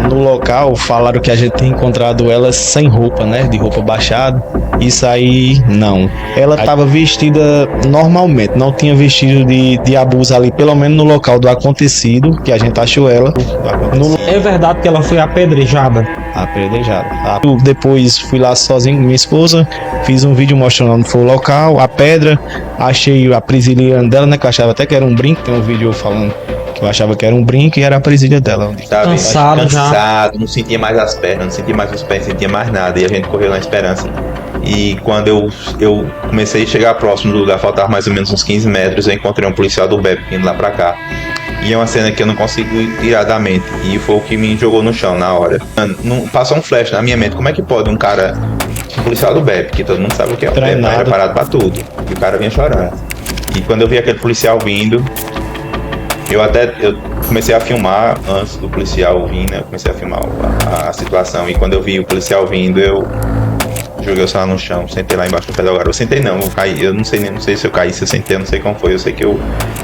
No local falaram que a gente tinha encontrado ela sem roupa, né? De roupa baixada. Isso aí, não. Ela estava vestida normalmente, não tinha vestido de abuso ali, pelo menos no local do acontecido, que a gente achou ela. É verdade que ela foi apedrejada? Apedrejada. Eu depois fui lá sozinho com minha esposa, fiz um vídeo mostrando onde foi o local, a pedra, achei a presilha dela, né? Que eu achava até que era um brinco, tem um vídeo falando que eu achava que era um brinco e era a presilha dela. Tava Cansado já. cansado, não sentia mais as pernas, não sentia mais os pés, não sentia mais nada. E a gente correu na esperança. E quando eu comecei a chegar próximo do lugar, faltava mais ou menos uns 15 metros, eu encontrei um policial do BEP vindo lá pra cá. E é uma cena que eu não consigo tirar da mente. E foi o que me jogou no chão na hora. Não, passou um flash na minha mente. Como é que pode um cara, um policial do BEP, que todo mundo sabe o que é, o BEP tá preparado pra tudo. E o cara vinha chorando. E quando eu vi aquele policial vindo, eu comecei a filmar antes do policial vir, né? Eu comecei a filmar a situação. E quando eu vi o policial vindo, eu joguei o celular no chão, sentei lá embaixo do pé da garoto. Eu sentei não, eu caí, eu não sei se eu caí, se eu sentei, eu não sei como foi. Eu sei que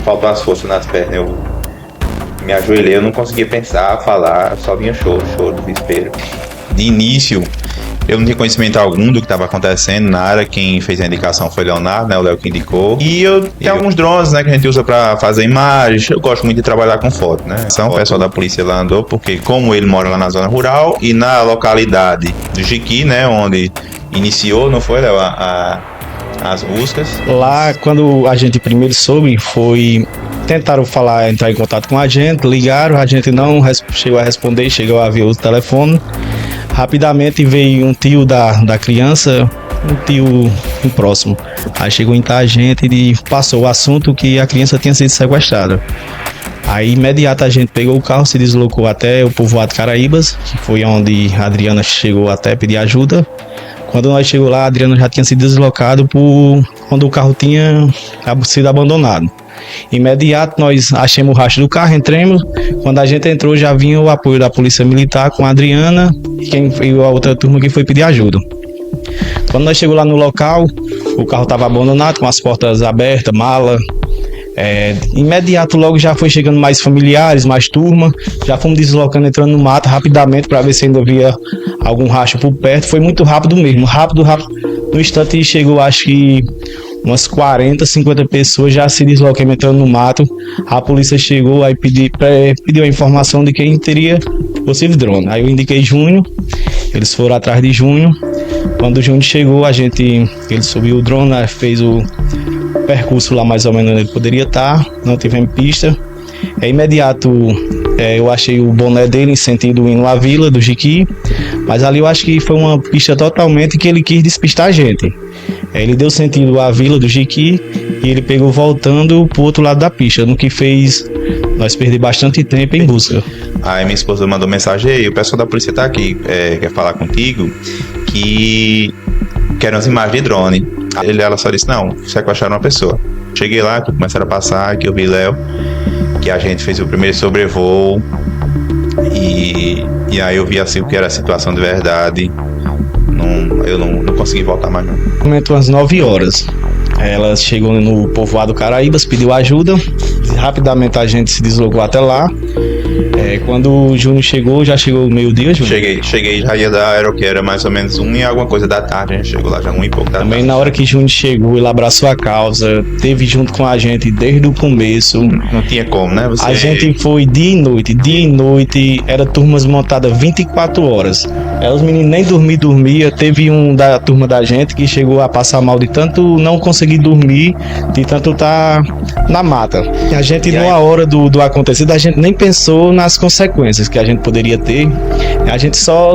faltou as forças nas pernas, eu me ajoelhei, eu não conseguia pensar, falar, só vinha choro, desespero. De início, eu não tinha conhecimento algum do que estava acontecendo na área. Quem fez a indicação foi o Leonardo, né? O Léo que indicou. E tem alguns drones, né? Que a gente usa para fazer imagens. Eu gosto muito de trabalhar com foto, né? Então o pessoal da polícia lá andou, porque como ele mora lá na zona rural e na localidade do Jiqui, né? Onde iniciou, não foi, Léo? As buscas. Lá, quando a gente primeiro soube, tentaram entrar em contato com a gente, ligaram, a gente não chegou a responder, chegou a ver o telefone. Rapidamente veio um tio da criança, um tio próximo. Aí chegou em a gente e passou o assunto que a criança tinha sido sequestrada. Aí imediato a gente pegou o carro, se deslocou até o povoado Caraíbas, que foi onde a Adriana chegou até pedir ajuda. Quando nós chegamos lá, a Adriana já tinha sido deslocado quando o carro tinha sido abandonado. Imediato nós achamos o rastro do carro, entramos. Quando a gente entrou, já vinha o apoio da polícia militar com a Adriana e a outra turma que foi pedir ajuda. Quando nós chegamos lá no local, o carro estava abandonado, com as portas abertas, mala. Imediato logo já foi chegando mais familiares, mais turma. Já fomos deslocando, entrando no mato rapidamente para ver se ainda havia algum rastro por perto. Foi muito rápido mesmo, rápido. No instante chegou, acho que umas 40, 50 pessoas já se deslocando, entrando no mato. A polícia chegou, aí pediu a informação de quem teria possível drone. Aí eu indiquei Júnior, eles foram atrás de Júnior. Quando o Júnior chegou, ele subiu o drone, fez o percurso lá mais ou menos onde ele poderia estar, não tivemos pista. Imediato eu achei o boné dele em sentido indo à vila do Jiqui, mas ali eu acho que foi uma pista totalmente que ele quis despistar a gente. Ele deu sentido à vila do Jiqui e ele pegou voltando pro outro lado da pista, no que fez nós perder bastante tempo em busca. Aí minha esposa mandou mensagem: "Ei, o pessoal da polícia tá aqui, quer falar contigo, que querem umas imagens de drone." Ela só disse: "Não, sequestraram uma pessoa." Cheguei lá, que começaram a passar, que eu vi Léo, que a gente fez o primeiro sobrevoo e aí eu vi assim o que era a situação de verdade. Eu não consegui voltar mais não. Comentou às 9 horas. Ela chegou no povoado Caraíbas, pediu ajuda. Rapidamente a gente se deslocou até lá. Quando o Júnior chegou, já chegou meio-dia, Júnior? Cheguei, já ia dar, era mais ou menos 1 e alguma coisa da tarde, a gente chegou lá já 1 e pouco da tarde. Também na hora que Júnior chegou, ele abraçou a causa, teve junto com a gente desde o começo. Não tinha como, né? A gente foi dia e noite, era turmas montadas 24 horas. Os meninos nem dormia. Teve um da turma da gente que chegou a passar mal de tanto não conseguir dormir, de tanto estar na mata. A gente, numa hora do acontecido, a gente nem pensou nas consequências que a gente poderia ter. A gente só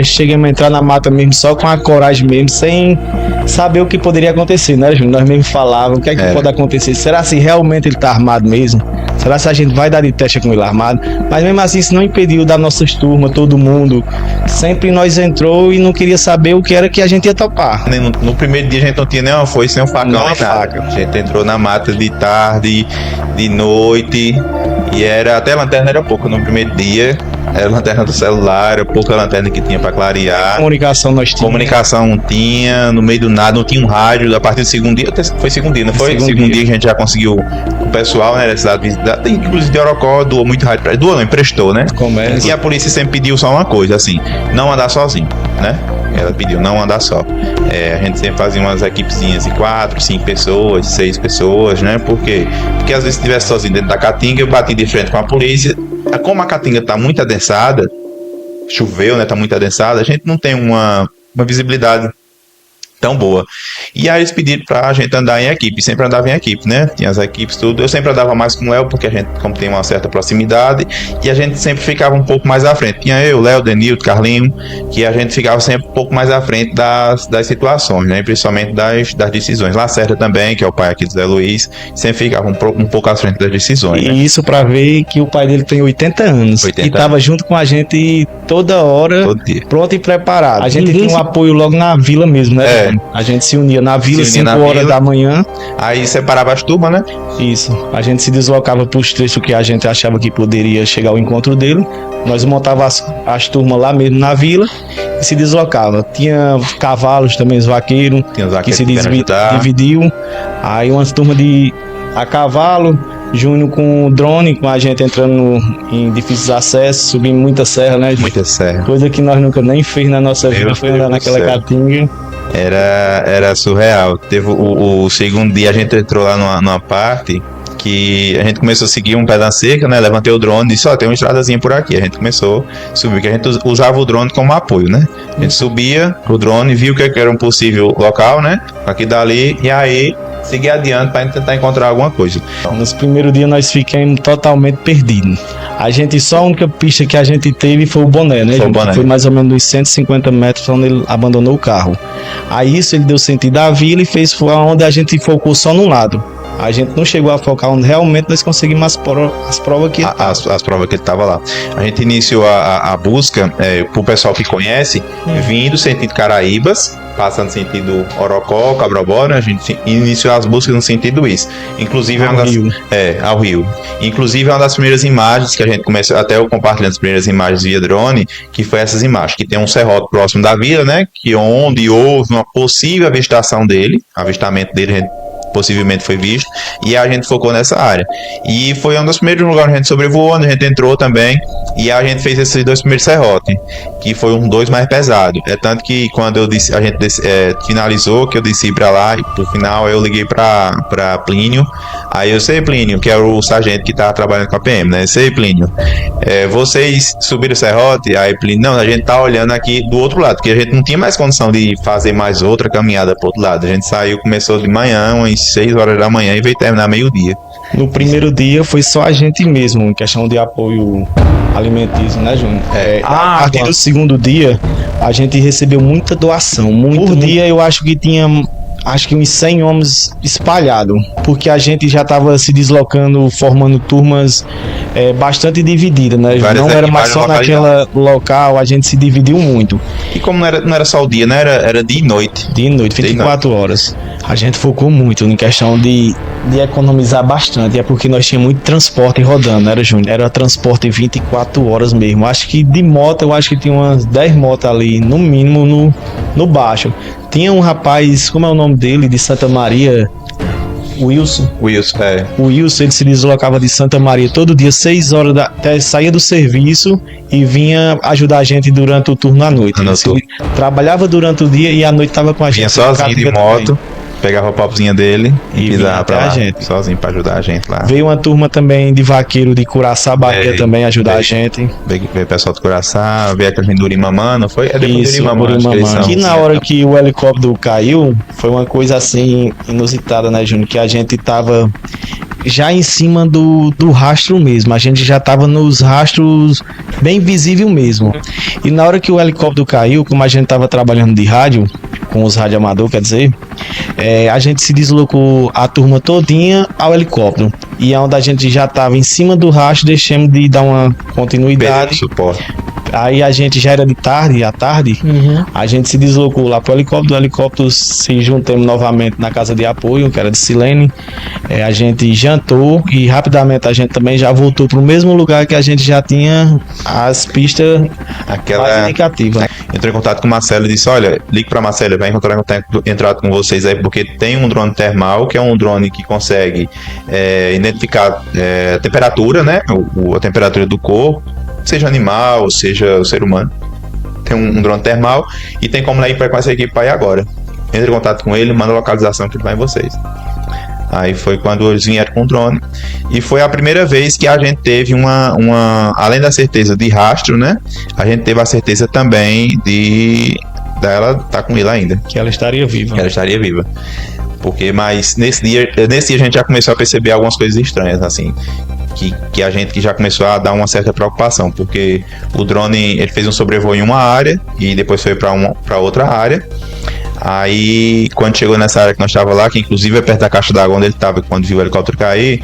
chegamos a entrar na mata mesmo, só com a coragem mesmo, sem saber o que poderia acontecer, né, Júnior? Nós mesmo falávamos, o que é que pode acontecer? Será se realmente ele tá armado mesmo? Será se a gente vai dar de teste com ele armado? Mas mesmo assim, isso não impediu da nossas turmas, todo mundo. Sempre nós entrou e não queria saber o que era que a gente ia topar. No primeiro dia a gente não tinha nem uma foice, nem um facão, nem nada. A gente entrou na mata de tarde, de noite, e até a lanterna era pouco no primeiro dia. Era lanterna do celular, era pouca lanterna que tinha pra clarear. Comunicação nós tínhamos. Comunicação não tinha, no meio do nada, não tinha um rádio. A partir do segundo dia, foi segundo dia, não foi? Segundo dia que a gente já conseguiu. O pessoal, né, da cidade, inclusive de Orocó, doou muito rádio. Doou, não, emprestou, né? Comércio. E a polícia sempre pediu só uma coisa, assim, não andar sozinho, né? Ela pediu não andar só. A gente sempre fazia umas equipezinhas de 4, 5 pessoas, 6 pessoas, né? Por quê? Porque às vezes se estivesse sozinho dentro da caatinga, eu bati de frente com a polícia. Como a caatinga tá muito adensada, choveu, né? Tá muito adensada, a gente não tem uma visibilidade tão boa. E aí eles pediram pra gente andar em equipe, sempre andava em equipe, né? Tinha as equipes, tudo. Eu sempre andava mais com o Léo, porque a gente, como tem uma certa proximidade, e a gente sempre ficava um pouco mais à frente. Tinha eu, Léo, Denilton, Carlinho, que a gente ficava sempre um pouco mais à frente das situações, né? Principalmente das decisões. Lacerda também, que é o pai aqui do Zé Luiz, sempre ficava um pouco à frente das decisões. E né? isso pra ver que o pai dele tem 80 anos. 80 e tava junto com a gente toda hora, Todo dia. pronto e preparado. A gente Ninguém tinha um apoio logo na vila mesmo, né? É. A gente se unia na vila, Se unia 5 na horas vila. da manhã. Aí separava as turmas, né? Isso. A gente se deslocava pros trechos que a gente achava que poderia chegar ao encontro dele. Nós montava as turmas lá mesmo na vila e se deslocava. Tinha cavalos também, os vaqueiros, Tinha os que vaqueiros se que vieram ajudar. dividiu. Aí umas turmas a cavalo, Júnior com drone, com a gente entrando em difíceis acessos, subindo muita serra, né? Muita serra. Coisa que nós nunca nem fez na nossa vida, foi andar Deus naquela do céu. caatinga. Era surreal. Teve o segundo dia, a gente entrou lá numa parte que a gente começou a seguir um pé da seca, né? Levantei o drone e disse, ó, tem uma estradazinha por aqui. A gente começou a subir, que a gente usava o drone como apoio, né? A gente subia o drone, viu que era um possível local, né? Aqui dali, e aí seguir adiante para tentar encontrar alguma coisa. Nos primeiros dias nós ficamos totalmente perdidos. Só a única pista que a gente teve foi o Boné, né? Foi o Boné. Foi mais ou menos uns 150 metros onde ele abandonou o carro. Aí isso ele deu sentido à vila e fez onde a gente focou só num lado. A gente não chegou a focar onde realmente nós conseguimos as provas que As provas que ele estava lá. A gente iniciou a busca, pro pessoal que conhece, vindo sentido Caraíbas, passando sentido Orocó, Cabrobó, né? A gente iniciou as buscas no sentido isso. Inclusive ao Rio. Inclusive é uma das primeiras imagens que a gente começou, até eu compartilhando as primeiras imagens via drone, que foi essas imagens, que tem um serrote próximo da vila, né? Que onde houve uma possível avistamento dele, a gente possivelmente foi visto, e a gente focou nessa área. E foi um dos primeiros lugares que a gente sobrevoou, onde a gente entrou também, e a gente fez esses 2 primeiros serrotes, que foi um 2 mais pesado. É tanto que quando a gente finalizou, que eu desci pra lá, e pro final eu liguei pra Plínio, aí eu sei, Plínio, que é o sargento que tá trabalhando com a PM, né? Sei, Plínio, vocês subiram o serrote? Aí Plínio, não, a gente tá olhando aqui do outro lado, porque a gente não tinha mais condição de fazer mais outra caminhada pro outro lado. A gente saiu, começou de manhã, umas 6 horas da manhã e veio terminar meio-dia. No primeiro dia foi só a gente mesmo, em questão de apoio alimentício, né, Júnior? A partir do segundo dia, a gente recebeu muita doação. Por dia eu acho que tinha uns 100 homens espalhados, porque a gente já estava se deslocando, formando turmas bastante divididas, né? Não era mais só naquela local, a gente se dividiu muito. E como não era só o dia, né? Era dia e noite. Dia e noite, 24 horas. A gente focou muito em questão de economizar bastante, é porque nós tínhamos muito transporte rodando, né, Júnior? Era transporte 24 horas mesmo. Acho que de moto, eu acho que tinha umas 10 motos ali, no mínimo, no baixo. Tinha um rapaz, como é o nome dele, de Santa Maria, Wilson. O Wilson, ele se deslocava de Santa Maria todo dia, 6 horas saía do serviço e vinha ajudar a gente durante o turno à noite. Ele trabalhava durante o dia e à noite estava com a gente. Vinha sozinho de moto. Pegava a popzinha dele e pisava pra lá, gente. sozinho pra ajudar a gente lá. Veio uma turma também de vaqueiro de Curaçá, Bahia também ajudar a gente. Veio o pessoal do Curaçá, veio aquele de Urimamã, não foi? Depois de Urimamã. Que na hora que o helicóptero caiu, foi uma coisa assim inusitada, né, Júnior? Que a gente tava já em cima do rastro mesmo. A gente já tava nos rastros bem visível mesmo. E na hora que o helicóptero caiu, como a gente tava trabalhando de rádio, com os radioamadores, quer dizer, a gente se deslocou a turma todinha ao helicóptero. E onde a gente já estava em cima do rastro, deixamos de dar uma continuidade. Suporte. Aí a gente já era de tarde, à tarde, a gente se deslocou lá pro helicóptero, do helicóptero se juntamos novamente na casa de apoio, que era de Silene. A gente jantou e rapidamente a gente também já voltou pro mesmo lugar que a gente já tinha as pistas mais indicativas. Entrou em contato com o Marcelo e disse, olha, ligue pra Marcelo, vai encontrar entrado com vocês aí, porque tem um drone termal, que é um drone que consegue identificar a temperatura, né, a temperatura do corpo, seja animal, seja o ser humano. Tem um drone termal e tem como ir com essa equipe para ir agora. Entre em contato com ele, manda a localização que ele vai em vocês. Aí foi quando eles vieram com o drone. E foi a primeira vez que a gente teve além da certeza de rastro, né? A gente teve a certeza também dela estar com ele ainda. Que ela estaria viva. Que ela estaria viva. Mas nesse dia a gente já começou a perceber algumas coisas estranhas, assim. Que a gente já começou a dar uma certa preocupação, porque o drone ele fez um sobrevoo em uma área e depois foi para outra área. Aí, quando chegou nessa área que nós estávamos lá, que inclusive é perto da caixa d'água onde ele estava, quando viu o helicóptero cair,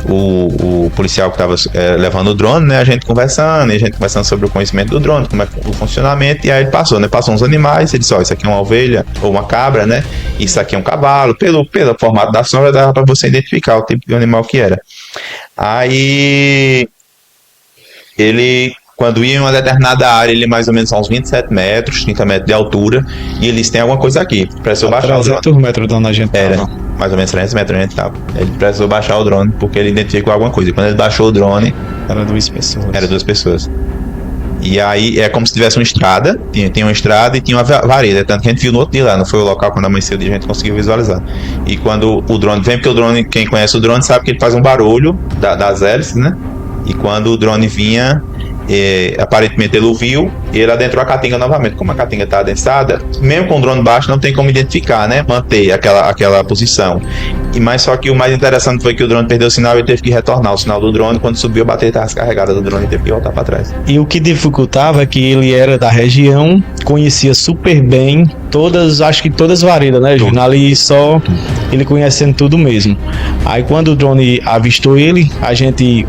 o policial que estava levando o drone, né, a gente conversando sobre o conhecimento do drone, como é o funcionamento, e aí ele passou uns animais, ele disse, isso aqui é uma ovelha ou uma cabra, né, isso aqui é um cavalo, pelo formato da sombra dava para você identificar o tipo de animal que era. Aí, quando ia em uma determinada área, ele mais ou menos a uns 27 metros, 30 metros de altura, e ele disse, tem alguma coisa aqui, precisou baixar o drone. 300 metros de onde a gente era, mais ou menos 300 metros a gente estava. Ele precisou baixar o drone, porque ele identificou alguma coisa. E quando ele baixou o drone... Era 2 pessoas. Era 2 pessoas. E aí, é como se tivesse uma estrada, tinha uma estrada e tinha uma vareda, tanto que a gente viu no outro dia lá, não foi o local quando amanheceu, a gente conseguiu visualizar. E quando o drone vem, porque o drone, quem conhece o drone sabe que ele faz um barulho das hélices, né? E quando o drone vinha... aparentemente ele o viu e ele adentrou a caatinga novamente. Como a caatinga está adensada, mesmo com o drone baixo não tem como identificar, né? Manter aquela posição. Mas só que o mais interessante foi que o drone perdeu o sinal e ele teve que retornar o sinal do drone. Quando subiu a bateria estava descarregada do drone e teve que voltar para trás. E o que dificultava é que ele era da região, conhecia super bem acho que todas as varedas, né, Júnior? Ali só ele conhecendo tudo mesmo. Aí quando o drone avistou ele,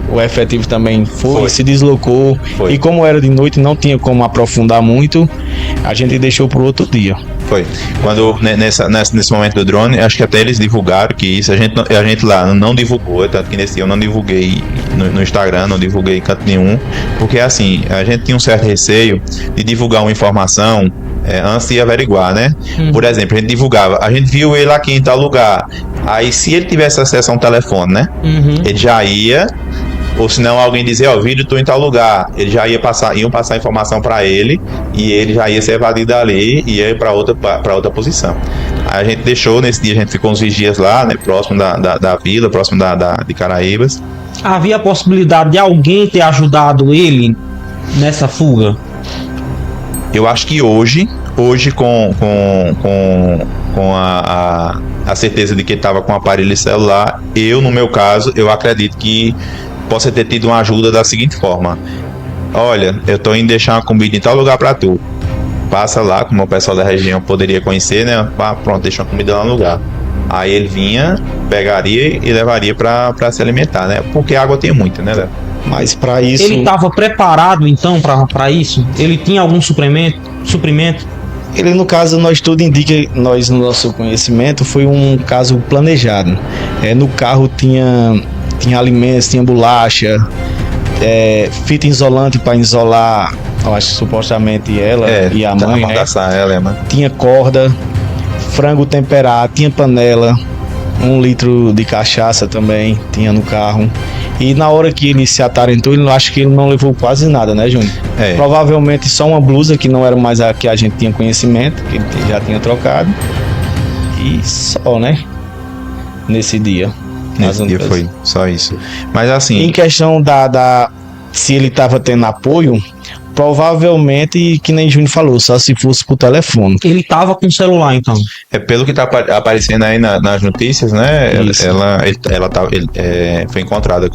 o efetivo também foi. Se deslocou. Foi. E como era de noite, não tinha como aprofundar muito, a gente deixou para o outro dia. Foi. Quando nesse momento do drone, acho que até eles divulgaram que isso, a gente lá não divulgou, tanto que nesse dia eu não divulguei no Instagram, não divulguei em canto nenhum, porque assim, a gente tinha um certo receio de divulgar uma informação antes de averiguar, né? Por exemplo, a gente viu ele aqui em tal lugar, aí se ele tivesse acesso a um telefone, né? Ele já ia, ou senão alguém dizia, vídeo tô em tal lugar, ele já iam passar informação para ele e ele já ia ser evadido dali e ia para outra posição. Aí a gente deixou, nesse dia a gente ficou uns vigias lá, né, próximo da vila, próximo de Caraíbas. Havia a possibilidade de alguém ter ajudado ele nessa fuga? Eu acho que hoje com a certeza de que ele estava com o aparelho celular, no meu caso, eu acredito que possa ter tido uma ajuda da seguinte forma: olha, eu tô indo deixar uma comida em tal lugar para tu, passa lá, como o pessoal da região poderia conhecer, né? Pronto, deixa uma comida lá no lugar. Aí ele vinha, pegaria e levaria para se alimentar, né? Porque água tem muita, né, Léo? Mas para isso... Ele estava preparado, então, para isso? Ele tinha algum suprimento? Ele, no caso, tudo indica, no nosso conhecimento, foi um caso planejado. No carro tinha alimentos, tinha bolacha, fita isolante para isolar, eu acho que supostamente ela e a mãe, né? Tinha corda, frango temperado, tinha panela, 1 litro de cachaça também tinha no carro. E na hora que ele se atarentou, acho que ele não levou quase nada, né, Júnior? Provavelmente só uma blusa, que não era mais a que a gente tinha conhecimento, que ele já tinha trocado. E só, né? Nesse dia. Nesse dia foi só isso. Mas assim... Em questão se ele estava tendo apoio, provavelmente, que nem Júnior falou, só se fosse por telefone. Ele estava com celular, então? Pelo que está aparecendo aí nas notícias, né? Ela foi encontrada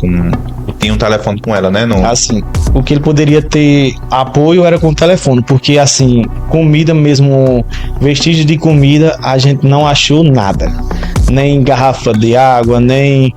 tinha um telefone com ela, né? Assim, o que ele poderia ter apoio era com o telefone, porque assim, comida mesmo, vestígio de comida, a gente não achou nada. nem garrafa de água, nem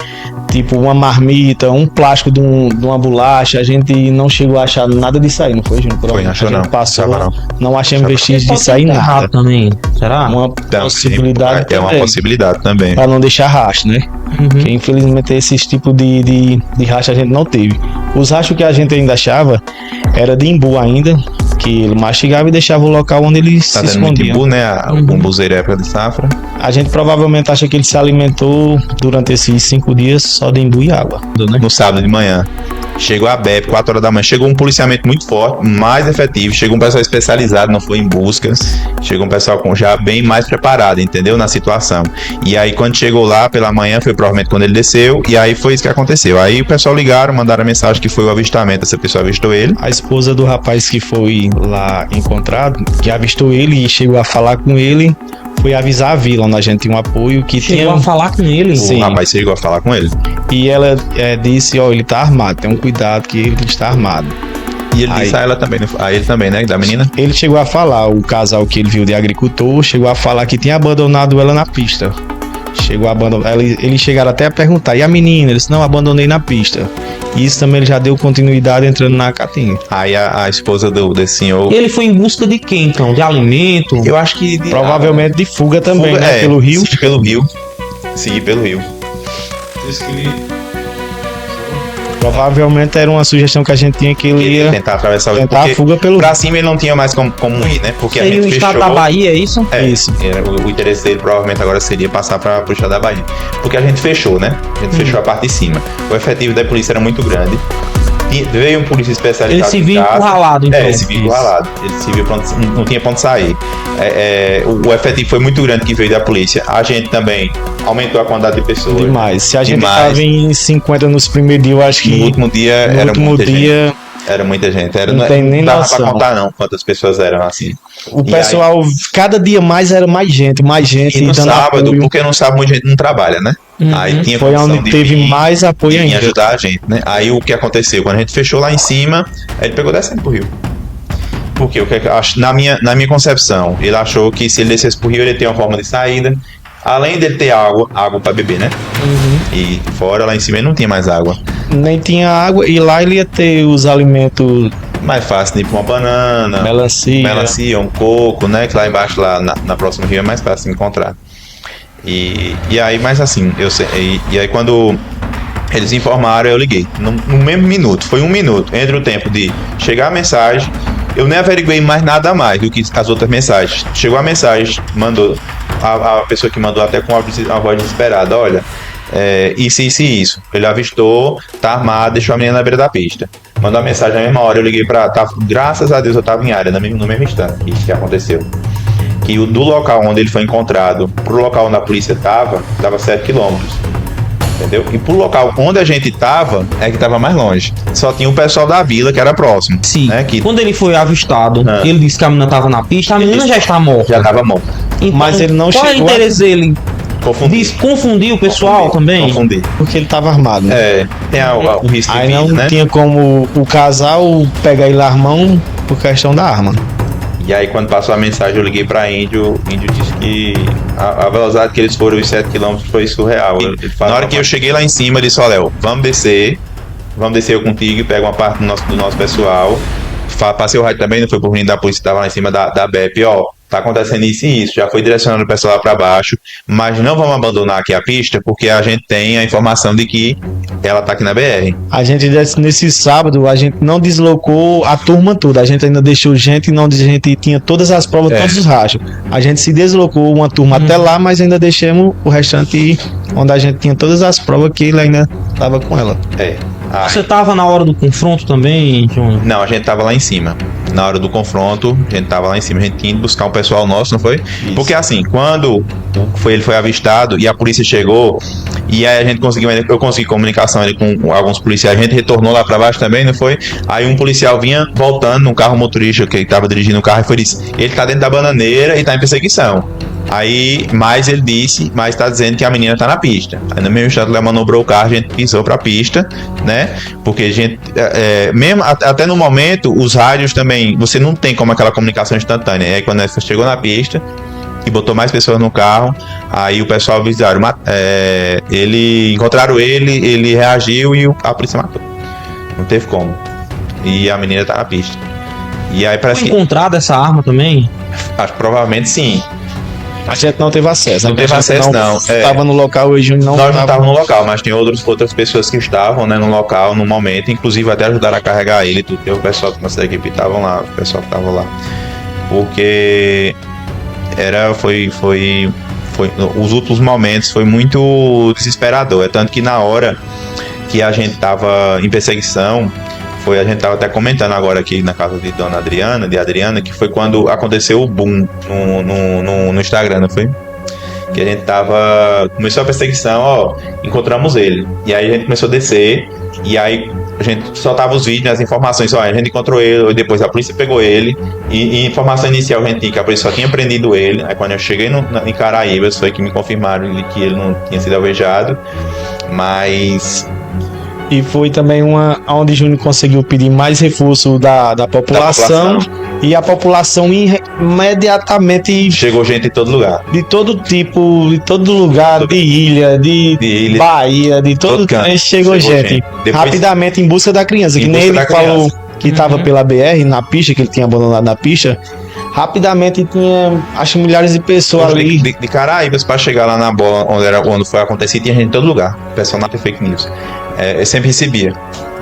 tipo uma marmita, um plástico de uma bolacha. A gente não chegou a achar nada disso aí, não foi, Júnior? Foi, a achou gente não. passou, Achava não achamos Achava vestígios Pode disso aí, ter nada. errado também, será? Uma possibilidade É uma também, possibilidade também. pra não deixar rastro, né? Uhum. Que infelizmente esses tipos de rastro a gente não teve. Os rastros que a gente ainda achava era de imbu ainda, que ele mastigava e deixava o local onde ele Tá se tendo muito escondia. imbu, né? O bumbuzeiro é época de safra. A gente provavelmente acha que ele se alimentou durante esses 5 dias só de imbu e água, né? No sábado de manhã. Chegou a BEP, 4 horas da manhã. Chegou um policiamento muito forte, mais efetivo. Chegou um pessoal especializado, não foi em busca. Chegou um pessoal já bem mais preparado, entendeu? Na situação. E aí, quando chegou lá pela manhã, foi provavelmente quando ele desceu. E aí foi isso que aconteceu. Aí o pessoal ligaram, mandaram a mensagem que foi o avistamento. Essa pessoa avistou ele. A esposa do rapaz que foi lá encontrado, que avistou ele e chegou a falar com ele, foi avisar a vila, onde a gente tinha um apoio que Chegou a tinha. falar com ele? Sim. O rapaz chegou a falar com ele. E ela disse, ó, ele tá armado, tem um cuidado que ele está armado. E ele Aí. disse a ela também, a ele também, né? Da menina. Ele chegou a falar, o casal que ele viu de agricultor, chegou a falar que tinha abandonado ela na pista. Chegou a abandonar. Eles chegaram até a perguntar, e a menina? Ele disse, não, abandonei na pista. E isso também ele já deu continuidade entrando na Caatinga. Aí a esposa desse senhor. Ele foi em busca de quem, então? De alimento? Eu acho que. Provavelmente de fuga também, Fuga, né? Pelo rio. Seguir pelo rio. Seguir pelo rio. Provavelmente era uma sugestão que a gente tinha que ele Ele ia ia tentar atravessar o rio. tentar a Porque fuga pelo pra rio. cima ele não tinha mais como ir, né? Porque a Seria gente o estado fechou. da Bahia, é isso? É, Isso. o interesse dele provavelmente agora seria passar para o estado da Bahia. Porque a gente fechou, né? A gente fechou a parte de cima. O efetivo da polícia era muito grande. Veio um polícia especializado. Ele se viu em casa. encurralado, então. É, ele se viu Isso. encurralado. Ele se viu pronto, não tinha ponto de sair. O efetivo foi muito grande que veio da polícia. A gente também aumentou a quantidade de pessoas. Demais. Se a gente Demais. estava em 50 nos primeiros dias, eu acho que No último dia no era último muita gente. dia Era muita gente. Não tem nem dava noção. pra contar não quantas pessoas eram assim. o E pessoal, cada dia mais era mais gente E no dando sábado, apoio. porque no sábado muita gente não trabalha, né? Aí tinha Foi condição onde de teve vir mais apoio e ainda. ajudar a gente, né? Aí o que aconteceu? Quando a gente fechou lá em cima, ele pegou descendo pro rio. Porque o que eu acho, na minha concepção, ele achou que se ele descesse pro rio, ele ia ter uma forma de saída. Além dele ter água para beber, né? E fora, lá em cima, ele não tinha mais água. Nem tinha água e lá ele ia ter os alimentos, Mais fácil de ir pra uma banana, melancia. um coco, né? Que lá embaixo, lá na próxima rio, é mais fácil de encontrar. E aí, mas assim, eu sei. E aí, quando eles informaram, eu liguei. No mesmo minuto, foi 1 minuto entre o tempo de chegar a mensagem. Eu nem averiguei mais nada mais do que as outras mensagens. Chegou a mensagem, mandou. A pessoa que mandou até com uma voz desesperada: olha, isso. Ele avistou, tá armado, deixou a menina na beira da pista. Mandou a mensagem na mesma hora, eu liguei graças a Deus eu tava em área, no mesmo instante isso que aconteceu. Que do local onde ele foi encontrado pro local onde a polícia dava 7 quilômetros. Entendeu? E pro local onde a gente tava, é que tava mais longe. Só tinha o pessoal da vila que era próximo. Sim. Né? Que Quando ele foi avistado, Ah. ele disse que a menina estava na pista, a menina já está morta. já tava morto. Então, Mas ele não qual é o chegou a- interesse dele? Confundi. Confundir o pessoal também? Confundi. Porque ele tava armado, né? Tem o risco de Aí vida, não né? tinha como o casal pegar ele armão por questão da arma. E aí quando passou a mensagem eu liguei pra Índio, o Índio disse que a velocidade que eles foram, os 7 km, foi surreal. Na hora que eu cheguei lá em cima, ele disse: ó, Léo, vamos descer eu contigo e pega uma parte do nosso pessoal. Passei o rádio também, não foi por mim da polícia, tava lá em cima da BEP, ó, tá acontecendo isso e isso, já foi direcionando o pessoal lá pra baixo, mas não vamos abandonar aqui a pista, porque a gente tem a informação de que ela tá aqui na BR. A gente, nesse sábado, a gente não deslocou a turma toda. A gente ainda deixou gente onde a gente tinha todas as provas, todos os rastros. A gente se deslocou uma turma até lá, mas ainda deixamos o restante onde a gente tinha todas as provas que ele ainda tava com ela. Você tava na hora do confronto também, Júnior? Não, a gente tava lá em cima. Na hora do confronto, a gente tava lá em cima. A gente tinha ido buscar um pessoal nosso, não foi? Isso. Porque assim, quando ele foi avistado e a polícia chegou, e aí a gente eu consegui comunicação ali com alguns policiais, a gente retornou lá pra baixo também, não foi? Aí um policial vinha voltando num carro motorista que ele tava dirigindo o carro e disse: ele tá dentro da bananeira e tá em perseguição. Aí, mas ele disse, mas tá dizendo que a menina tá na pista. Aí no mesmo instante, ele manobrou o carro, a gente pisou pra pista, né? Porque a gente, mesmo até no momento, os rádios também, você não tem como aquela comunicação instantânea. Aí quando você chegou na pista, e botou mais pessoas no carro. Aí o pessoal avisaram, encontraram ele reagiu e a polícia matou. Não teve como. E a menina tá na pista. E aí parece Foi que... encontrada essa arma também? Acho que provavelmente sim. A gente não teve acesso. Não teve acesso, não. Estava no local, o Júnior não Nós não estávamos no local, mas tem outras pessoas que estavam, né, no local, no momento, inclusive até ajudaram a carregar ele. Tem o pessoal que nossa equipe estavam lá, o pessoal que estava lá. Porque foi os últimos momentos foi muito desesperador. É tanto que na hora que a gente estava em perseguição, a gente estava até comentando agora aqui na casa de Dona Adriana, que foi quando aconteceu o boom no Instagram, não foi? Que a gente começou a perseguição, encontramos ele. E aí a gente começou a descer, e aí a gente soltava os vídeos, as informações, a gente encontrou ele, depois a polícia pegou ele, e informação inicial a gente tinha que a polícia só tinha prendido ele. Aí quando eu cheguei em Caraíbas, foi que me confirmaram que ele não tinha sido alvejado, mas... E foi também onde Júnior conseguiu pedir mais reforço da população. E a população imediatamente... Chegou gente em todo lugar. De todo tipo, de todo lugar, de ilha, de Bahia, de todo canto. Chegou gente. Depois, rapidamente em busca da criança. Que nem ele falou que estava pela BR, na pista, que ele tinha abandonado na pista. Rapidamente tinha, acho, milhares de pessoas ali. De Caraíbas para chegar lá na bola, onde foi acontecer, tinha gente em todo lugar. O pessoal não tem fake news. Eu sempre recebia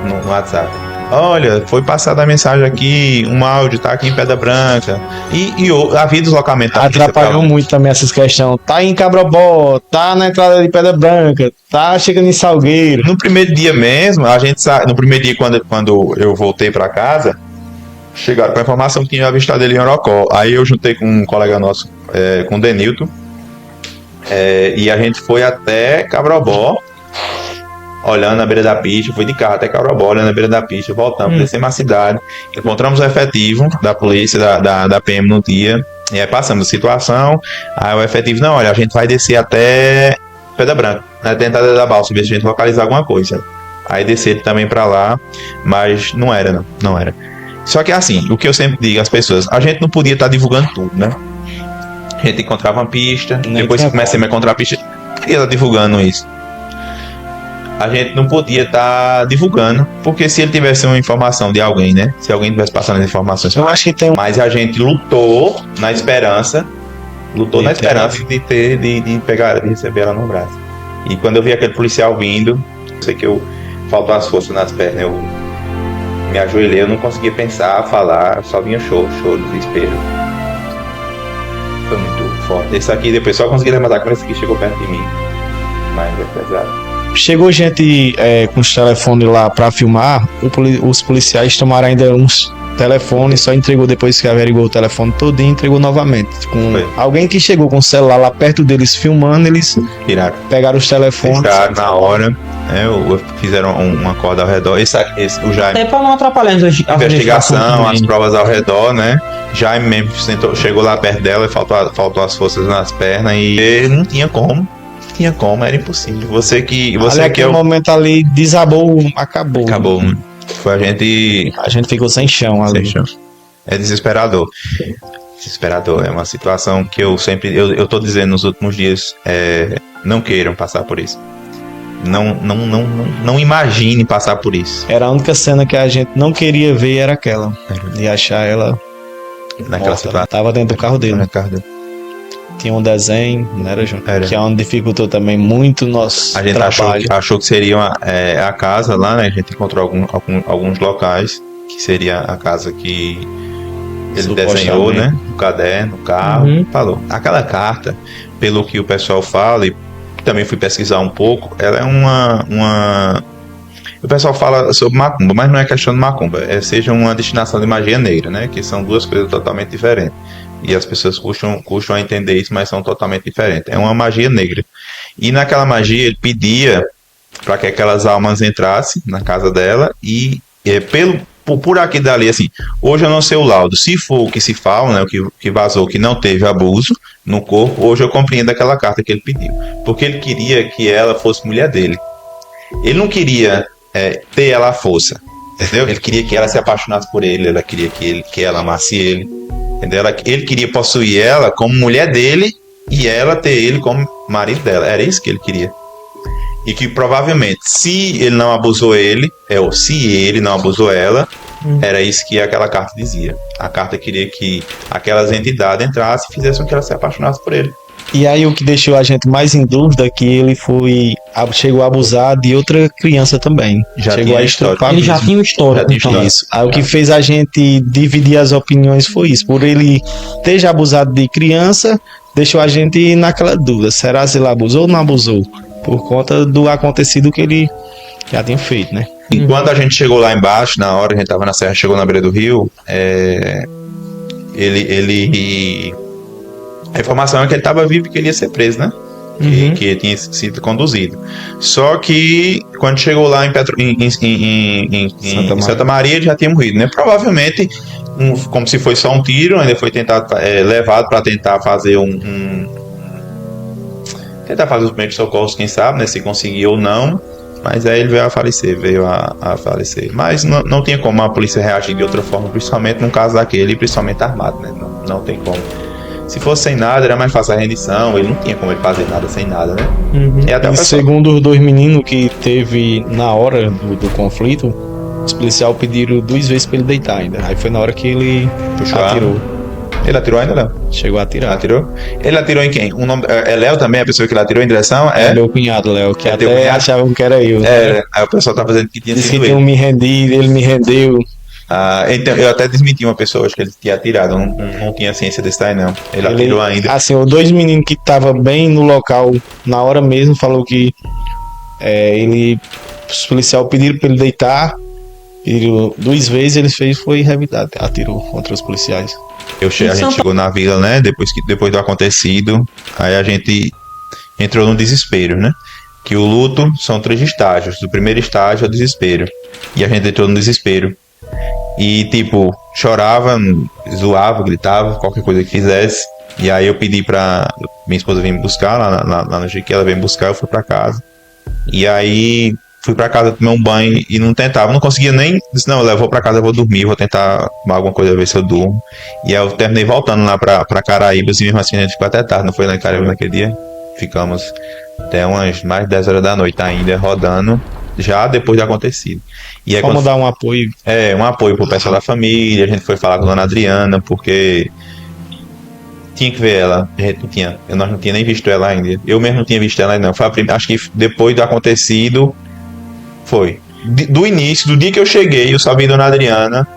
no WhatsApp. Olha, foi passada a mensagem aqui, um áudio, tá aqui em Pedra Branca. E havia deslocamento. Atrapalhou muito também essas questões. Tá em Cabrobó, tá na entrada de Pedra Branca, tá chegando em Salgueiro. No primeiro dia mesmo, no primeiro dia quando eu voltei para casa, chegaram com a informação que tinha avistado ele em Orocó. Aí eu juntei com um colega nosso, com o Denilton, e a gente foi até Cabrobó, olhando na beira da pista, foi de carro até Cabrobó, olhando na beira da pista, voltamos, descemos a cidade, encontramos o efetivo da polícia, da PM no dia, e aí passamos a situação, aí o efetivo, não, olha, a gente vai descer até Pedra Branca, na tentada da balsa, ver se a gente localizar alguma coisa. Aí descer também pra lá, mas não era. Só que assim, o que eu sempre digo às pessoas, a gente não podia estar divulgando tudo, né? A gente encontrava uma pista, depois que comecei a encontrar a pista, eu queria estar divulgando isso. A gente não podia estar divulgando, porque se ele tivesse uma informação de alguém, né? Se alguém tivesse passando as informações, eu acho que tem. Mas a gente lutou na esperança de receber ela no braço. E quando eu vi aquele policial vindo, sei que faltou as forças nas pernas, eu me ajoelhei, eu não conseguia pensar, falar, só vinha choro, desespero. Foi muito forte. Esse aqui depois só consegui levantar quando esse aqui chegou perto de mim. Mas é pesado. Chegou gente com os telefones lá pra filmar, os policiais tomaram ainda uns telefones, só entregou depois que averigou o telefone todo e entregou novamente. Alguém que chegou com o celular lá perto deles filmando, eles pegaram os telefones. Tiraram na hora, fizeram uma corda ao redor. Esse o Jaime. Até pra não atrapalhar a investigação, as provas ao redor, né? Jaime mesmo chegou lá perto dela e faltou as forças nas pernas e não tinha como. Era impossível. Aquele momento ali desabou, acabou. Foi a gente ficou sem chão ali. Sem chão. É desesperador. É uma situação que eu tô dizendo nos últimos dias, não queiram passar por isso. Não imagine passar por isso. Era a única cena que a gente não queria ver, era aquela. De achar ela naquela situação. Tava dentro do carro dele. Tinha um desenho, não era, João? Que é onde dificultou também muito o nosso trabalho. Achou que seria a casa lá, né? A gente encontrou alguns locais, que seria a casa que ele desenhou, né? No caderno, no carro, falou. Aquela carta, pelo que o pessoal fala, e também fui pesquisar um pouco, ela é uma... O pessoal fala sobre macumba, mas não é questão de macumba, seja uma destinação de magia negra, né? Que são duas coisas totalmente diferentes. E as pessoas custam a entender isso, mas são totalmente diferentes. É uma magia negra. E naquela magia ele pedia para que aquelas almas entrassem na casa dela e por aqui dali, assim, hoje eu não sei o laudo. Se for o que se fala, né, o que vazou, que não teve abuso no corpo, hoje eu compreendo aquela carta que ele pediu. Porque ele queria que ela fosse mulher dele. Ele não queria ter ela à força, entendeu? Ele queria que ela se apaixonasse por ele, ela queria que ela amasse ele. Entendeu? Ele queria possuir ela como mulher dele e ela ter ele como marido dela. Era isso que ele queria. E que provavelmente, se ele não abusou ou se ele não abusou ela, era isso que aquela carta dizia. A carta queria que aquelas entidades entrassem e fizessem com que ela se apaixonasse por ele. E aí o que deixou a gente mais em dúvida é que ele chegou a abusar de outra criança também. Chegou a estuprar. Ele já tinha um histórico. Então. Isso. Aí o que fez a gente dividir as opiniões foi isso. Por ele ter já abusado de criança, deixou a gente naquela dúvida. Será se ele abusou ou não abusou? Por conta do acontecido que ele já tinha feito, né? E quando a gente chegou lá embaixo, na hora que a gente tava na serra, chegou na beira do rio, a informação é que ele estava vivo e que ele ia ser preso, né? Que ele tinha sido conduzido. Só que quando chegou lá em Santa Maria, ele já tinha morrido, né? Provavelmente, como se foi só um tiro, ainda foi tentado, levado para tentar fazer tentar fazer os primeiros socorros, quem sabe, né? Se conseguiu ou não. Mas aí ele veio a falecer. Mas não tinha como a polícia reagir de outra forma, principalmente num caso daquele, principalmente armado, né? Não tem como. Se fosse sem nada, era mais fácil a rendição. Ele não tinha como ele fazer nada sem nada, né? E segundo os dois meninos que teve na hora do conflito, os policiais pediram 2 vezes pra ele deitar ainda. Aí foi na hora que ele atirou. Ele atirou ainda, Léo? Chegou a atirar. Atirou? Ele atirou em quem? É Léo também, a pessoa que ele atirou em direção? É meu cunhado, Léo, que até achavam que era eu. Né? Aí o pessoal tá fazendo que tinha sido ele. Disse que me rendi, ele me rendeu. Então, eu até desmenti uma pessoa, acho que ele tinha atirado, não tinha ciência desse daí não. Ele atirou ainda. Assim, os 2 meninos que estavam bem no local, na hora mesmo, falou que os policiais pediram pra ele deitar, pediram 2 vezes, ele foi revidado, atirou contra os policiais. A gente chegou na vila, né, depois do acontecido, aí a gente entrou no desespero, né, que o luto são 3 estágios, o primeiro estágio é o desespero, e a gente entrou no desespero. E tipo, chorava, zoava, gritava, qualquer coisa que fizesse. E aí eu pedi pra minha esposa vir me buscar lá no Jequi, ela veio me buscar, eu fui pra casa. E aí fui pra casa tomar um banho e não conseguia nem. Disse, não, eu vou pra casa, eu vou dormir, vou tentar alguma coisa, ver se eu durmo. E aí eu terminei voltando lá pra Caraíbas, e mesmo assim a gente ficou até tarde, não foi lá em Caraíbas naquele dia. Ficamos até umas mais de 10 horas da noite ainda rodando, já depois do acontecido. E aí, vamos dar um apoio. Um apoio pro pessoal da família. A gente foi falar com a dona Adriana, porque tinha que ver ela. A gente nós não tinha nem visto ela ainda. Eu mesmo não tinha visto ela ainda, não. Foi acho que depois do acontecido, foi. Do início, do dia que eu cheguei, eu só vi a dona Adriana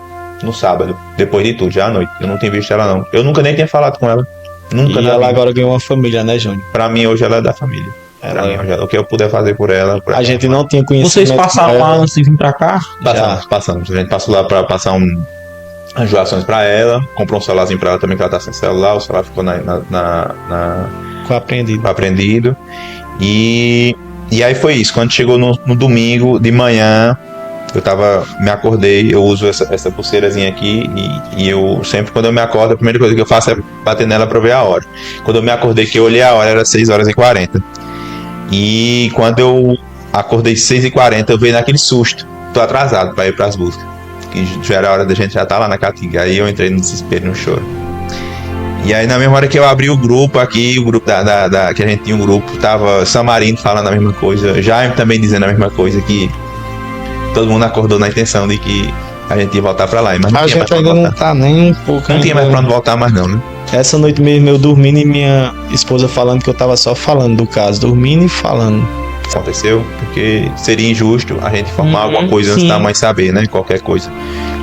no sábado, depois de tudo, já à noite. Eu não tinha visto ela, não. Eu nunca nem tinha falado com ela. Nunca. E ela agora ganhou uma família, né, Júnior? Pra mim, hoje ela é da família. O que eu puder fazer por ela. A gente não tinha conhecimento. Vocês passaram lá antes de vir pra cá? Passamos. A gente passou lá pra passar as doações pra ela. Comprou um celularzinho pra ela também, que ela tá sem celular. O celular ficou Ficou apreendido. E aí foi isso. Quando chegou no domingo de manhã, me acordei. Eu uso essa pulseirazinha aqui. E eu sempre, quando eu me acordo, a primeira coisa que eu faço é bater nela pra ver a hora. Quando eu me acordei, que eu olhei a hora, era 6h40. E quando eu acordei 6h40, eu veio naquele susto. Tô atrasado pra ir pras buscas. Que já era a hora da gente já tá lá na Caatinga. Aí eu entrei no desespero, no choro. E aí na mesma hora que eu abri o grupo aqui, o grupo que a gente tinha um grupo, tava Samarino falando a mesma coisa, Jaime também dizendo a mesma coisa, que todo mundo acordou na intenção de que a gente ia voltar pra lá. Mas a gente ainda não tá nem um pouco. Não tinha mais pra onde voltar mais não, né? Essa noite mesmo eu dormindo e minha esposa falando que eu tava só falando do caso, dormindo e falando. Aconteceu, porque seria injusto a gente informar alguma coisa antes da mãe saber, né? Qualquer coisa.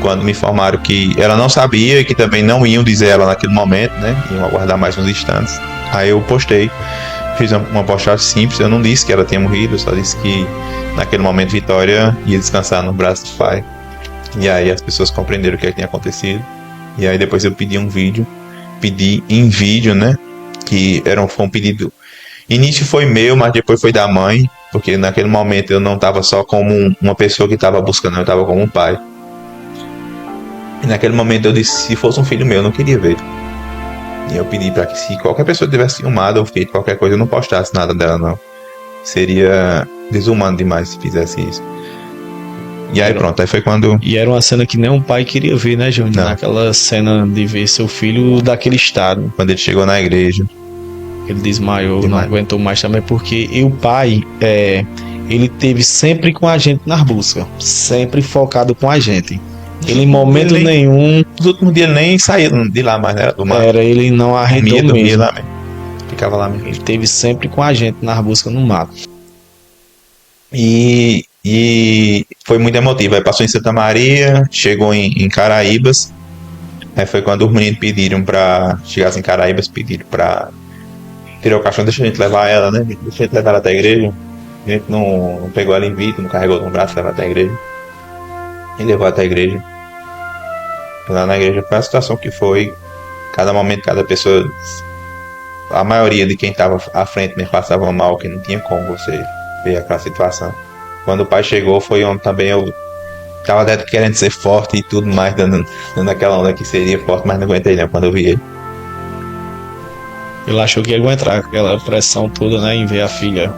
Quando me informaram que ela não sabia e que também não iam dizer ela naquele momento, né? Iam aguardar mais uns instantes. Aí eu postei, fiz uma postagem simples, eu não disse que ela tinha morrido, eu só disse que naquele momento Vitória ia descansar no braço do pai. E aí as pessoas compreenderam o que tinha acontecido. E aí depois eu pedi em vídeo, né? Que foi um pedido. Início foi meu, mas depois foi da mãe, porque naquele momento eu não estava só como uma pessoa que estava buscando, eu estava como um pai. E naquele momento eu disse, se fosse um filho meu, eu não queria ver. E eu pedi para que se qualquer pessoa tivesse filmado ou feito qualquer coisa, eu não postasse nada dela, não. Seria desumano demais se fizesse isso. E aí pronto, aí foi quando... E era uma cena que nem um pai queria ver, né, Júnior? Não. Naquela cena de ver seu filho daquele estado. Quando ele chegou na igreja. Ele desmaiou, não aguentou mais também, porque o pai, ele teve sempre com a gente nas buscas, sempre focado com a gente. Ele em momento nenhum... Os últimos dias ele nem saía de lá mais, né? Do mar. Ele não arredou Dormia mesmo. lá mesmo. Ficava lá mesmo. Ele teve sempre com a gente nas buscas no mato. E foi muito emotivo. Aí passou em Santa Maria, chegou em Caraíbas. Aí foi quando os meninos pediram pra... Chegasse em Caraíbas, pediram pra tirar o caixão. Deixa a gente levar ela, né? Deixa a gente levar ela até a igreja. A gente não pegou ela em vida, não carregou no braço, levou até a igreja. E levou até a igreja. Lá na igreja foi a situação que foi. Cada momento, cada pessoa... A maioria de quem estava à frente mesmo passava mal, que não tinha como você ver aquela situação. Quando o pai chegou, foi onde também eu tava dentro querendo ser forte e tudo mais, dando aquela onda que seria forte, mas não aguentei não quando eu vi ele. Ele achou que ia aguentar aquela pressão toda, né, em ver a filha.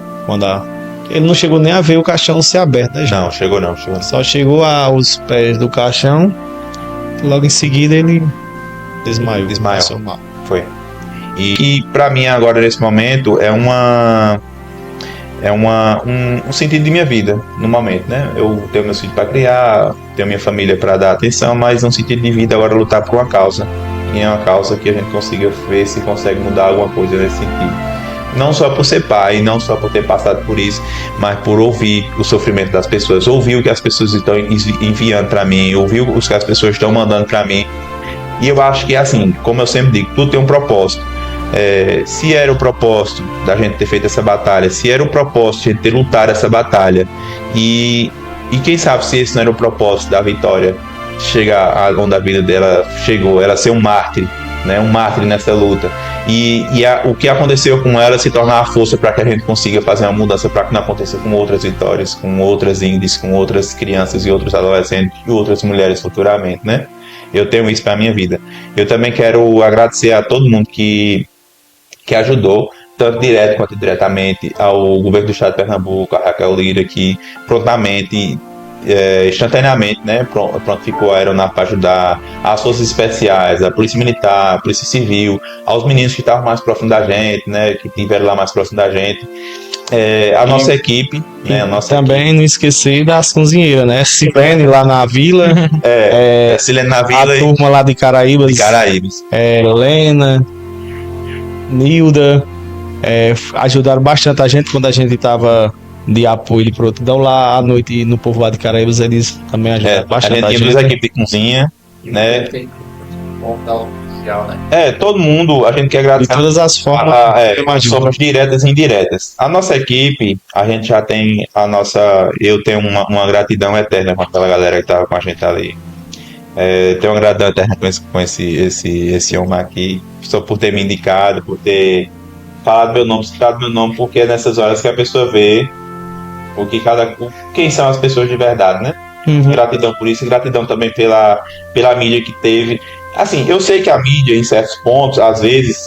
Ele não chegou nem a ver o caixão ser aberto, né, Júnior? Não, chegou não. Só chegou aos pés do caixão, logo em seguida ele desmaiou. Passou mal. Foi. E pra mim agora nesse momento é um sentido de minha vida no momento, né? Eu tenho meus filhos para criar, tenho minha família para dar atenção, mas um sentido de vida agora é lutar por uma causa. E é uma causa que a gente consiga ver se consegue mudar alguma coisa nesse sentido. Não só por ser pai, não só por ter passado por isso, mas por ouvir o sofrimento das pessoas, ouvir o que as pessoas estão enviando para mim, ouvir o que as pessoas estão mandando para mim. E eu acho que assim, como eu sempre digo, tudo tem um propósito. Se era o propósito da gente ter feito essa batalha, se era o propósito de a gente ter lutado essa batalha, e quem sabe se esse não era o propósito da Vitória, chegar onde a vida dela chegou, ela ser um mártir, né? Um mártir nessa luta, o que aconteceu com ela se tornar a força para que a gente consiga fazer uma mudança, para que não aconteça com outras Vitórias, com outras índices, com outras crianças e outros adolescentes e outras mulheres futuramente, né? Eu tenho isso para minha vida. Eu também quero agradecer a todo mundo que ajudou, tanto direto quanto indiretamente, ao governo do estado de Pernambuco, a Raquel Lira, que prontamente, instantaneamente, né, prontificou na para ajudar as forças especiais, a polícia militar, a polícia civil, aos meninos que estavam mais próximos da gente, né, que estiveram lá mais próximos da gente, a nossa equipe, né, também não esquecer das cozinheiras, né, Silene lá na vila, Silene na vila, a turma lá de Caraíbas, Helena, Nilda, ajudaram bastante a gente quando a gente estava de apoio de prontidão lá à noite no povoado de Caraíbas. Eles também ajudaram bastante a gente. Tinha equipe de cozinha, né? Todo mundo, a gente quer agradecer de todas as formas, formas diretas e indiretas. A nossa equipe, a gente já tem eu tenho uma gratidão eterna com aquela galera que estava com a gente ali. Tenho uma gratidão eterna com esse homem aqui, só por ter me indicado, por ter falado meu nome, citado meu nome, porque é nessas horas que a pessoa vê quem são as pessoas de verdade, né? Uhum. Gratidão por isso e gratidão também pela mídia que teve. Assim, eu sei que a mídia, em certos pontos, às vezes,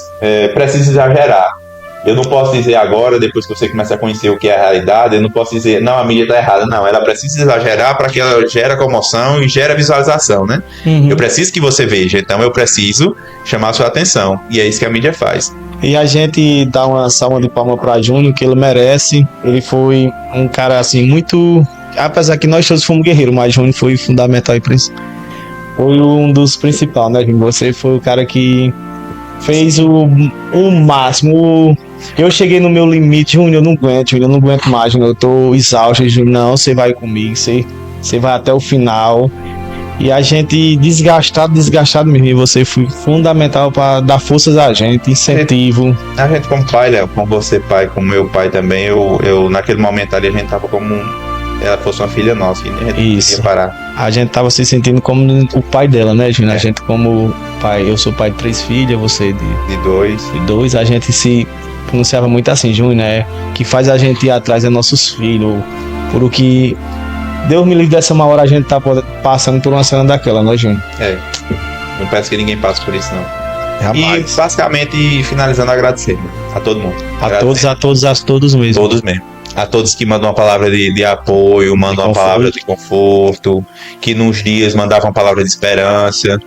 precisa exagerar. Eu não posso dizer agora, depois que você começa a conhecer o que é a realidade, eu não posso dizer, não, a mídia está errada. Não, ela precisa exagerar para que ela gere comoção e gere visualização, né? Uhum. Eu preciso que você veja, então eu preciso chamar a sua atenção. E é isso que a mídia faz. E a gente dá uma salva de palma para Júnior, que ele merece. Ele foi um cara, assim, muito... Apesar que nós todos fomos guerreiros, mas Júnior foi fundamental e foi um dos principais, né, Júnior? Você foi o cara que fez o máximo. Eu cheguei no meu limite, Júnior, eu não aguento mais, Júnior, eu tô exausto, Júnior, não, você vai comigo, você vai até o final. E a gente desgastado mesmo, e você foi fundamental para dar forças a gente, incentivo. A gente como pai, Léo, como você pai, como meu pai também, eu naquele momento ali a gente tava como ela fosse uma filha nossa, e a gente não podia parar. A gente tava se sentindo como o pai dela, né, Júnior? A gente como pai, eu sou pai de 3 filhas, você de 2. De 2, a gente se pronunciava muito assim, Júnior, né? Que faz a gente ir atrás dos nossos filhos, por o que Deus me livre dessa uma hora a gente tá passando por uma cena daquela, né, Júnior? Não parece que ninguém passa por isso, não. Jamais. E basicamente finalizando agradecendo a todo mundo. A todos mesmo. Todos mesmo. A todos que mandam uma palavra de apoio, mandam uma palavra de conforto, que nos dias mandavam uma palavra de esperança.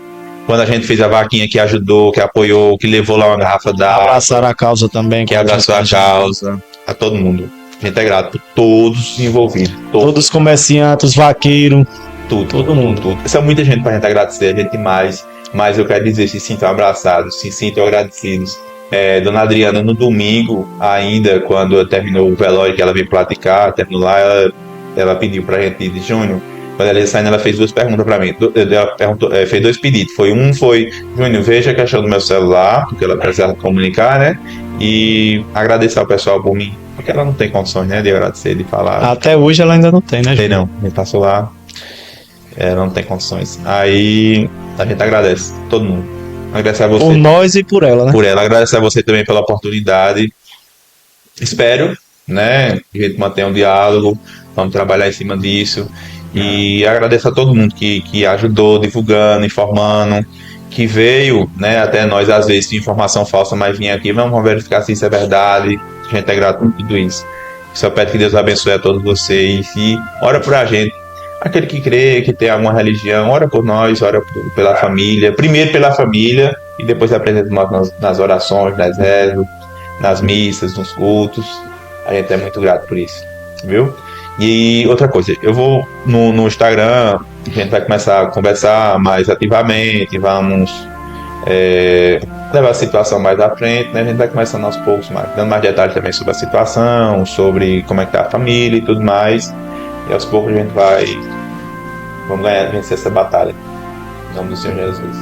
Quando a gente fez a vaquinha, que ajudou, que apoiou, que levou lá uma garrafa d'água. Abraçaram a causa também. Que abraçou a causa. A todo mundo. A gente é grato por todos envolvidos. Todos os comerciantes, vaqueiros. Todo mundo. Essa é muita gente pra gente agradecer, a gente mais. Mas eu quero dizer, se sintam abraçados, se sintam agradecidos. Dona Adriana, no domingo, ainda, quando terminou o velório, que ela veio platicar, terminou lá, ela pediu pra gente ir de Júnior. Quando ela ia saindo, ela fez duas perguntas pra mim. Ela fez dois pedidos. Um foi, Júnior, veja a questão do meu celular, porque ela precisava comunicar, né? E agradecer ao pessoal por mim, porque ela não tem condições, né, de agradecer, de falar. Até hoje ela ainda não tem, né, Tem não, a gente passou lá, ela não tem condições. Aí a gente agradece, todo mundo. Agradecer a você. Por nós e por ela, né? Por ela, agradecer a você também pela oportunidade. Espero, né, que a gente mantenha um diálogo, vamos trabalhar em cima disso. E agradeço a todo mundo que ajudou, divulgando, informando, que veio, né, até nós, às vezes, de informação falsa, mas vinha aqui, vamos verificar se isso é verdade. A gente é grato por tudo isso. Só peço que Deus abençoe a todos vocês e ora por a gente. Aquele que crê, que tem alguma religião, ora por nós, ora pela família. Primeiro pela família e depois apresenta nós nas orações, nas rezas, nas missas, nos cultos. A gente é muito grato por isso, viu? E outra coisa, eu vou no Instagram, a gente vai começar a conversar mais ativamente, vamos levar a situação mais à frente, né? A gente vai começando aos poucos, dando mais detalhes também sobre a situação, sobre como é que tá a família e tudo mais. E aos poucos a gente vamos ganhar, vencer essa batalha. Em nome do Senhor Jesus.